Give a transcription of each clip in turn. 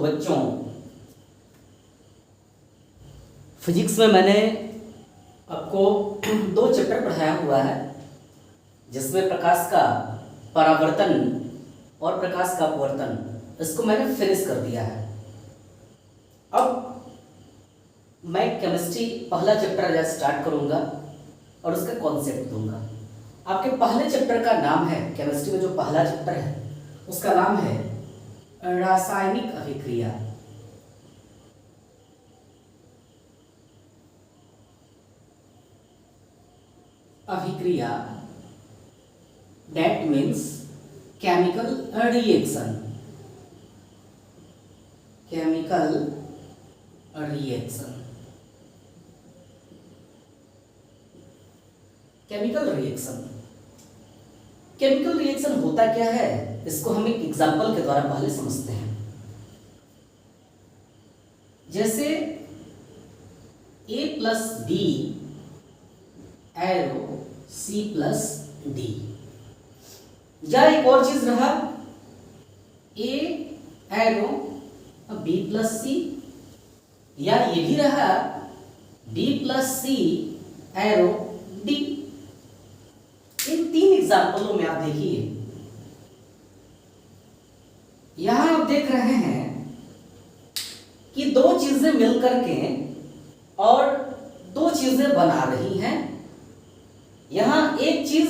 बच्चों, फिजिक्स में मैंने आपको 2 चैप्टर पढ़ाया हुआ है, जिसमें प्रकाश का परावर्तन और प्रकाश का अपवर्तन, इसको मैंने फिनिश कर दिया है। अब मैं केमिस्ट्री पहला चैप्टर आज स्टार्ट करूंगा और उसका कॉन्सेप्ट दूंगा। आपके पहले चैप्टर का नाम है, केमिस्ट्री में जो पहला चैप्टर है उसका नाम है रासायनिक अभिक्रिया। अभिक्रिया, that means chemical reaction. Chemical reaction. Chemical reaction. Chemical reaction होता क्या है, इसको हम एक एग्जाम्पल के द्वारा पहले समझते हैं। जैसे A plus B arrow C plus D, या एक और चीज रहा A arrow B plus C, या ये भी रहा B plus C arrow D. इन 3 एग्जाम्पलों में आप देखिए, यहां आप देख रहे हैं कि 2 चीजें मिलकर के और 2 चीजें बना रही हैं। यहां एक चीज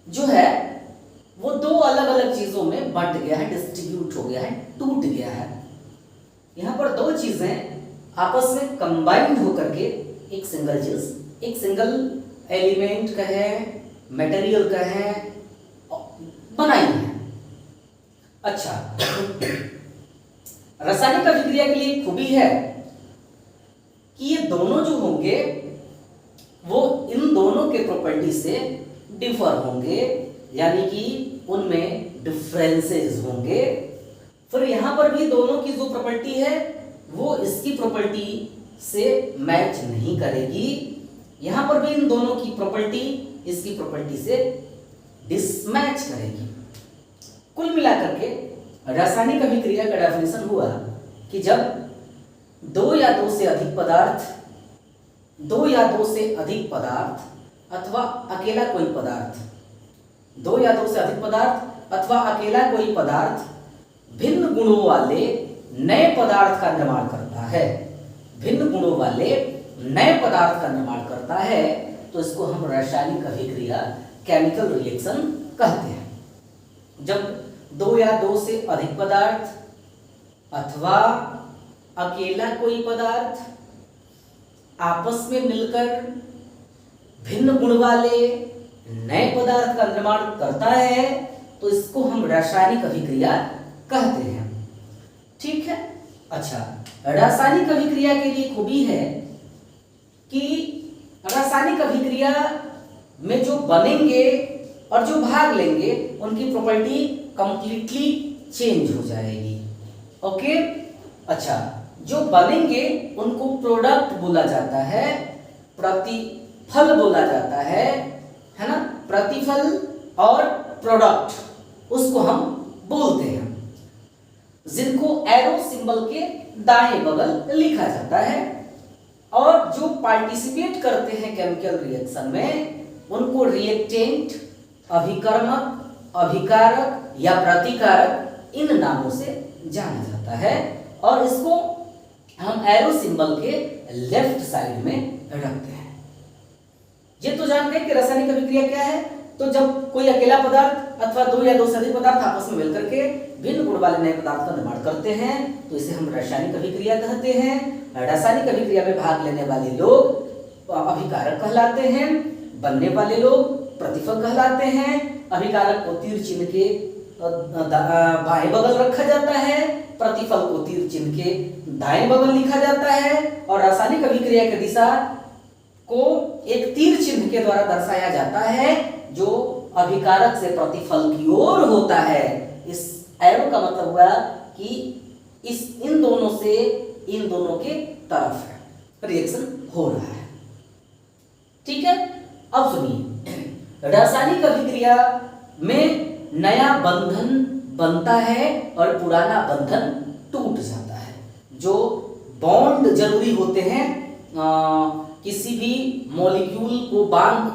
जो है वो 2 अलग अलग चीजों में बंट गया है, डिस्ट्रीब्यूट हो गया है, टूट गया है। यहां पर 2 चीजें आपस में कंबाइंड होकर के एक सिंगल चीज, एक सिंगल एलिमेंट कहे, मटेरियल कहे, बनाई है। अच्छा, रासायनिक अभिक्रिया के लिए खूबी है कि ये दोनों जो होंगे वो इन दोनों के प्रॉपर्टी से डिफर होंगे, यानी कि उनमें डिफरेंसेस होंगे। फिर यहां पर भी दोनों की जो प्रॉपर्टी है वो इसकी प्रॉपर्टी से मैच नहीं करेगी। यहां पर भी इन दोनों की प्रॉपर्टी इसकी प्रॉपर्टी से डिसमैच करेगी। कुल मिलाकर के रासायनिक अभिक्रिया का डेफिनेशन हुआ कि जब 2 या 2 से अधिक पदार्थ, 2 या 2 से अधिक पदार्थ अथवा अकेला कोई पदार्थ, 2 या 2 से अधिक पदार्थ अथवा अकेला कोई पदार्थ भिन्न गुणों वाले नए पदार्थ का निर्माण करता है, भिन्न गुणों वाले नए पदार्थ का निर्माण करता है, तो इसको हम रासायनिक अभिक्रिया, केमिकल रिएक्शन कहते हैं। जब 2 या 2 से अधिक पदार्थ अथवा अकेला कोई पदार्थ आपस में मिलकर भिन्न गुण वाले नए पदार्थ का निर्माण करता है, तो इसको हम रासायनिक अभिक्रिया कहते हैं। ठीक है। अच्छा, रासायनिक अभिक्रिया के लिए खूबी है कि रासायनिक अभिक्रिया में जो बनेंगे और जो भाग लेंगे उनकी प्रॉपर्टी कंप्लीटली चेंज हो जाएगी। ओके। अच्छा, जो बनेंगे उनको प्रोडक्ट बोला जाता है, प्रतिफल बोला जाता है ना, प्रतिफल और प्रोडक्ट उसको हम बोलते हैं, जिनको एरो सिंबल के दाएं बगल लिखा जाता है। और जो पार्टिसिपेट करते हैं केमिकल रिएक्शन में उनको रिएक्टेंट, अभिकर्मक, अभिकारक या प्रतिकारक इन नामों से जाना जाता है। और इसको हम एरो सिंबल के लेफ्ट साइड में रखते हैं। ये तो जान गए कि रासायनिक अभिक्रिया क्या है। तो जब कोई अकेला पदार्थ अथवा 2 या 2 से अधिक पदार्थ आपस में मिलकर के भिन्न गुण वाले नए पदार्थ का निर्माण करते हैं, तो इसे हम रासायनिक अभिक्रिया कहते हैं। रासायनिक अभिक्रिया में भाग लेने वाले लोग अभिकारक कहलाते हैं, बनने वाले लोग प्रतिफल कहलाते हैं। अभिकारक को तीर चिन्ह के बाएं बगल रखा जाता है, प्रतिफल को तीर चिन्ह के दाएं बगल लिखा जाता है, और रासायनिक अभिक्रिया की दिशा को एक तीर चिन्ह के द्वारा दर्शाया जाता है जो अभिकारक से प्रतिफल की ओर होता है। इस एरो का मतलब हुआ कि इन दोनों से इन दोनों के तरफ है रिएक्शन हो रहा है। ठीक है। अब सुनिए, रासायनिक अभिक्रिया में नया बंधन बनता है और पुराना बंधन टूट जाता है। जो बॉन्ड जरूरी होते हैं किसी भी मॉलिक्यूल को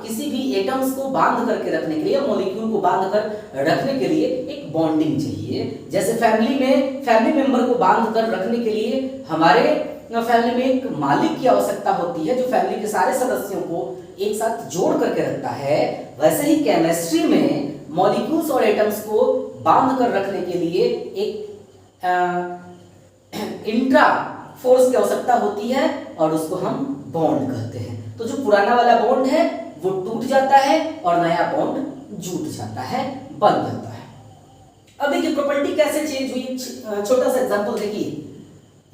किसी भी एटम्स को बांध करके रखने के लिए, मॉलिक्यूल को बांध कर रखने के लिए एक बॉन्डिंग चाहिए। जैसे फैमिली मेंबर को बांध कर रखने के लिए हमारे फैमिली में एक मालिक की आवश्यकता होती है जो फैमिली के सारे सदस्यों को एक साथ जोड़ करके रखता है। वैसे ही केमिस्ट्री में मॉलिक्यूल्स और एटम्स को बांध कर रखने के लिए एक इंट्रा फोर्स की आवश्यकता होती है और उसको हम बॉन्ड कहते हैं। तो जो पुराना वाला बॉन्ड है वो टूट जाता है और नया बॉन्ड जुट जाता है, बन जाता है। अब देखिए प्रॉपर्टी कैसे चेंज हुई, छोटा सा एग्जांपल देखिए,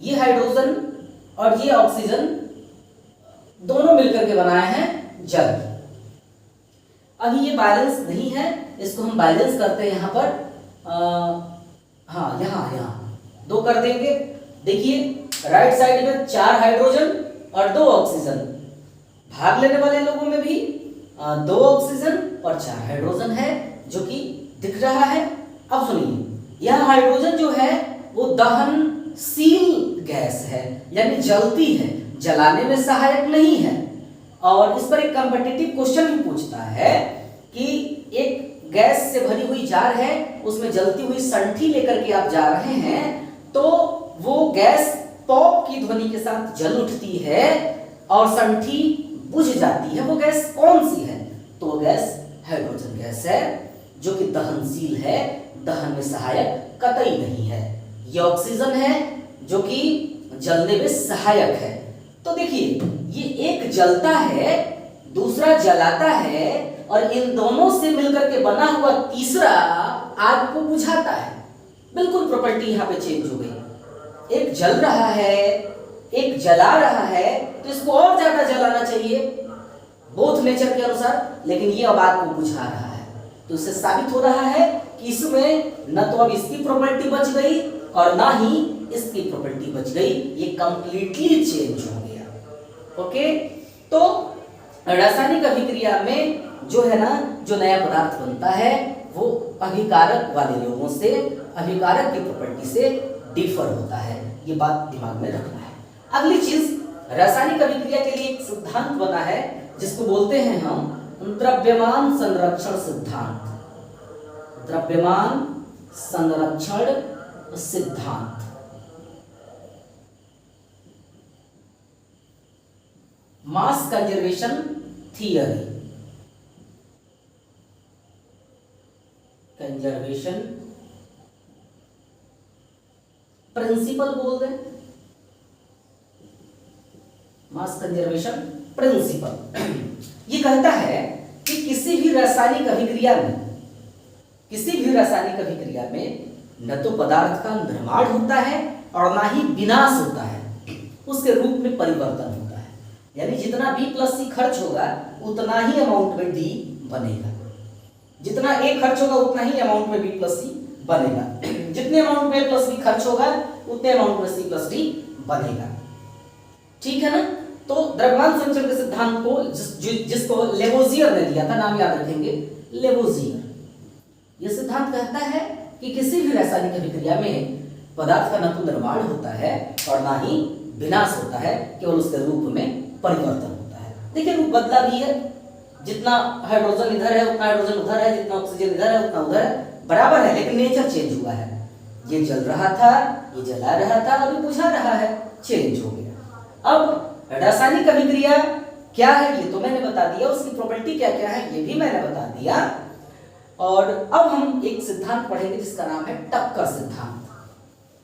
ये हाइड्रोजन और ये ऑक्सीजन दोनों मिलकर के बनाए हैं जल। अभी ये बैलेंस नहीं है, इसको हम बैलेंस करते हैं यहाँ पर हाँ यहाँ 2 कर देंगे। देखिए राइट साइड में 4 हाइड्रोजन और 2 ऑक्सीजन, भाग लेने वाले लोगों में भी 2 ऑक्सीजन और 4 हाइड्रोजन है जो कि दिख रहा है। अब सुनिए, यह हाइड्रोजन जो है वो दहनशील गैस है, यानी जलती है, जलाने में सहायक नहीं है। और इस पर एक कॉम्पिटिटिव क्वेश्चन भी पूछता है कि एक गैस से भरी हुई जार है, उसमें जलती हुई संठी लेकर के आप जा रहे हैं, तो वो गैस पॉप की ध्वनि के साथ जल उठती है और संठी बुझ जाती है। वो गैस कौन सी है? तो वो गैस हाइड्रोजन गैस है जो कि दहनशील है, दहन में सहायक कतई नहीं है। ये ऑक्सीजन है जो कि जलने में सहायक है। तो देखिए ये एक जलता है, दूसरा जलाता है और इन दोनों से मिलकर के बना हुआ तीसरा आग को बुझाता है। बिल्कुल प्रॉपर्टी यहाँ पे चेंज हो गई। एक जल रहा है, एक जला रहा है, तो इसको और ज्यादा जलाना चाहिए बोथ नेचर के अनुसार, लेकिन ये अब आग को बुझा रहा है। तो इससे साबित हो रहा है कि इसमें न तो अब इसकी प्रॉपर्टी बच गई और ना ही इसकी प्रॉपर्टी बच गई, ये कंप्लीटली चेंज हो गया। ओके, तो रासायनिक अभिक्रिया में जो है ना, जो नया पदार्थ बनता है वो अभिकारक वाले लोगों से, अभिकारक की प्रॉपर्टी से डिफर होता है। ये बात दिमाग में रखना है। अगली चीज, रासायनिक अभिक्रिया के लिए एक सिद्धांत बना है जिसको बोलते हैं हम द्रव्यमान संरक्षण सिद्धांत। द्रव्यमान संरक्षण सिद्धांत। Mass conservation theory, conservation principle बोल दें, मास कंजर्वेशन प्रिंसिपल। ये कहता है कि किसी भी रासायनिक अभिक्रिया में न तो पदार्थ का निर्माण होता है और ना ही विनाश होता है, उसके रूप में परिवर्तन होता है। यानी जितना B+C खर्च होगा उतना ही अमाउंट में D बनेगा, जितना A खर्च होगा उतना ही अमाउंट में B+C बनेगा, जितने अमाउंट में A+B खर्च होगा उतने अमाउंट में C+D बनेगा। ठीक है ना? तो द्रव्यमान संरक्षण के सिद्धांत को जिसको लेवोजियर ने दिया था, नाम याद रखेंगे, लेवोजियर। यह सिद्धांत कहता है कि किसी भी रासायनिक अभिक्रिया में पदार्थ का न तो निर्माण होता है और ना ही विनाश होता है, केवल उसके रूप में परिवर्तन होता है। देखिए रूप बदला भी है, जितना हाइड्रोजन इधर है उतना हाइड्रोजन उधर है, जितना ऑक्सीजन इधर है उतना उधर है, बराबर है, लेकिन नेचर चेंज हुआ है। ये जल रहा था, ये जला रहा था और ये बुझा रहा है, चेंज हो गया। अब रासायनिक अभिक्रिया क्या है ये तो मैंने बता दिया, उसकी प्रॉपर्टी क्या क्या है ये भी मैंने बता दिया। और अब हम एक सिद्धांत पढ़ेंगे जिसका नाम है टक्कर सिद्धांत।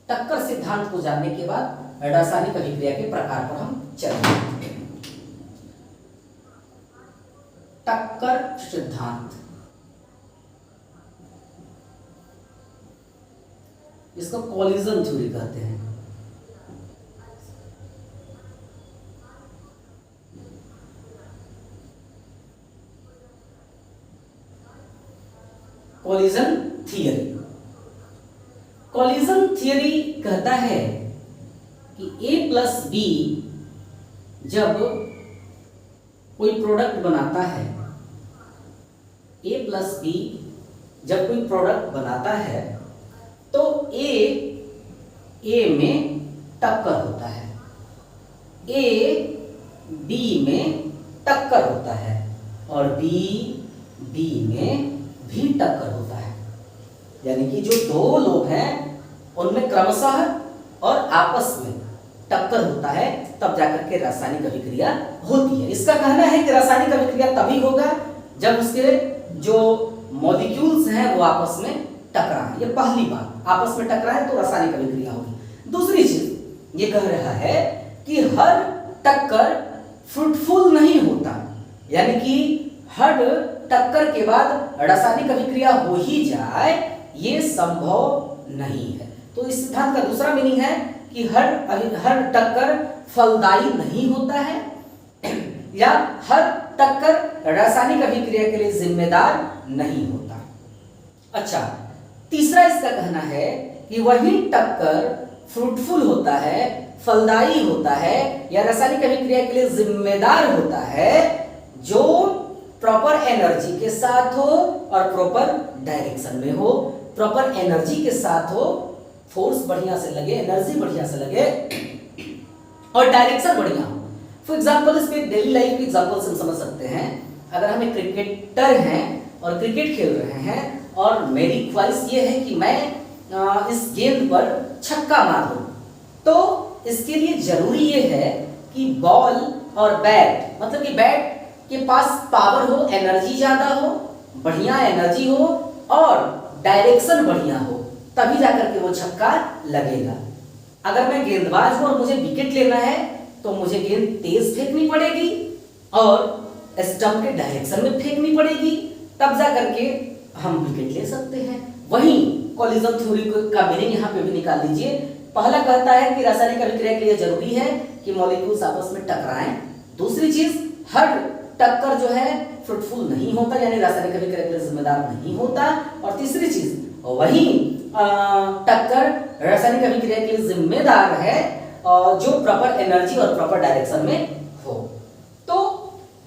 टक्कर सिद्धांत को जानने के बाद रासायनिक अभिक्रिया के प्रकार पर हम चलेंगे। टक्कर सिद्धांत, इसको कोलिजन थ्योरी कहते हैं। कोलिजन थियरी, कोलिजन थियरी कहता है कि A+B जब कोई प्रोडक्ट बनाता है, A+B जब कोई प्रोडक्ट बनाता है तो A ए में टक्कर होता है, ए बी में टक्कर होता है और बी बी में भी टक्कर होता है। यानी कि जो दो लोग हैं उनमें क्रमशः और आपस में टक्कर होता है, तब जाकर के रासायनिक अभिक्रिया होती है। इसका कहना है कि रासायनिक अभिक्रिया तभी होगा जब उसके जो मॉलिक्यूल्स हैं वो आपस में टकराएं। ये पहली बात, आपस में टकराएं तो रासायनिक अभिक्रिया होगी। दूसरी चीज ये कह रहा है कि हर टक्कर फ्रूटफुल नहीं होता, यानी कि हर टक्कर के बाद रासायनिक अभिक्रिया हो ही जाए ये संभव नहीं है। तो इस सिद्धांत का दूसरा मीनिंग है कि हर टक्कर फलदायी नहीं होता है या हर टक्कर रासायनिक अभिक्रिया के लिए जिम्मेदार नहीं होता। अच्छा, तीसरा इसका कहना है कि वही टक्कर फ्रूटफुल होता है, फलदायी होता है या रासायनिक अभिक्रिया के लिए जिम्मेदार होता है जो प्रॉपर एनर्जी के साथ हो और प्रॉपर डायरेक्शन में हो। प्रॉपर एनर्जी के साथ हो, फोर्स बढ़िया से लगे, एनर्जी बढ़िया से लगे और डायरेक्शन बढ़िया हो। फॉर एग्जांपल इसके डेली लाइफ के एग्जांपल से हम समझ सकते हैं। अगर हम एक क्रिकेटर हैं और क्रिकेट खेल रहे हैं और मेरी ख्वाहिश ये है कि मैं इस गेंद पर छक्का मार दूं, तो इसके लिए जरूरी ये है कि बॉल और बैट, मतलब कि बैट के पास पावर हो, एनर्जी ज्यादा हो, बढ़िया एनर्जी हो और डायरेक्शन बढ़िया हो, तभी जाकर के वो छक्का लगेगा। अगर मैं गेंदबाज हूं और मुझे विकेट लेना है तो मुझे गेंद तेज फेंकनी पड़ेगी और स्टंप के डायरेक्शन में फेंकनी पड़ेगी, तब जाकर के हम विकेट ले सकते हैं। वहीं कोलिजन थ्योरी का मीनिंग यहाँ पे भी निकाल लीजिए। पहला कहता है कि रासायनिक अभिक्रिया के लिए जरूरी है कि मॉलिक्यूल्स आपस में टकराएं। दूसरी चीज, हर टक्कर जो है फ्रूटफुल नहीं होता, यानी रासायनिक अभिक्रिया के लिए जिम्मेदार नहीं होता। और तीसरी चीज, वही टक्कर रासायनिक अभिक्रिया के लिए जिम्मेदार है जो प्रॉपर एनर्जी और प्रॉपर डायरेक्शन में हो। तो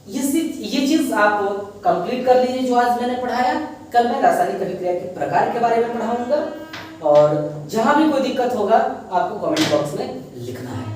ये चीज आप कंप्लीट कर लीजिए जो आज मैंने पढ़ाया। कल मैं रासायनिक अभिक्रिया के प्रकार के बारे में पढ़ाऊंगा और जहां भी कोई दिक्कत होगा आपको कमेंट बॉक्स में लिखना है।